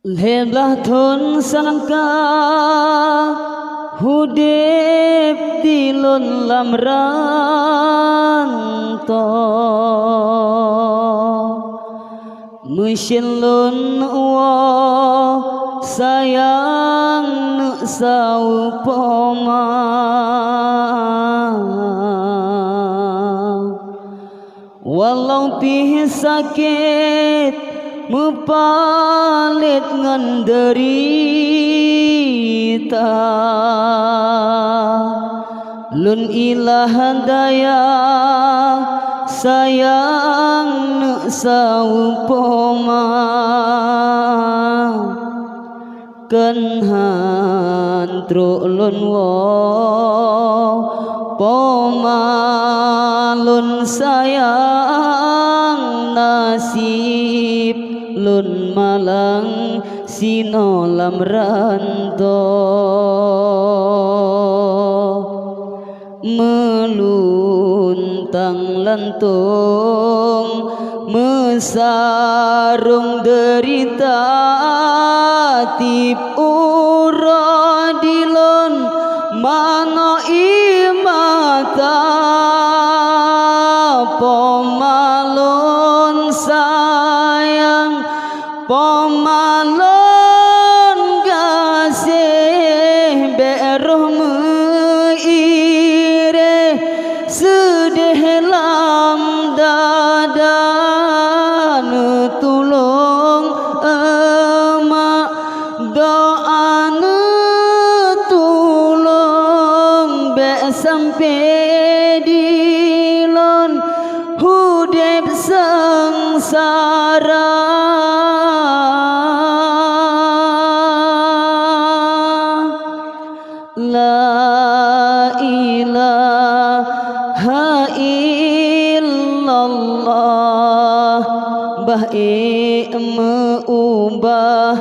Leblah thon sangka hudip dilun lamranto mesin lun wa sayang nu saupoma walau pih sakit mupalit ngan derita lun ilah daya sayang nu saupoma kenhan tru lun wo poma lun sayang nasib lun malang sino lamranto meluntang lantung mesarung derita tip ura dilun mano imata pomalun sayang pomalun gasih beroh meire sedih lam dada tulung emak doa tulung be sampai dilun hudip sengsara la ilaha illallah bae meubah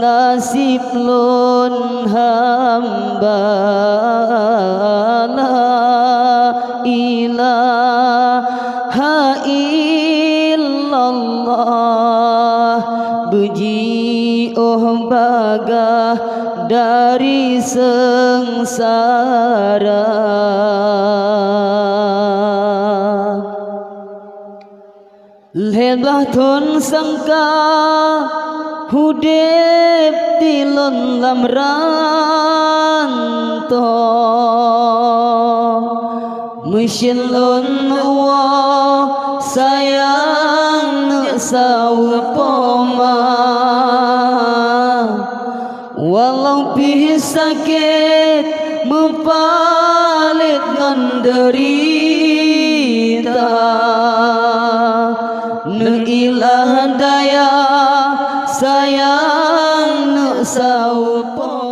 nasib lun hamba la ilaha illallah beji oh bagah dari sengsara leblah thon sangka hudip dilun lamranto mesin lun wa sayang nu saupoma walau pih sakit mupalit ngan derita nu ilah daya sayang nu saupo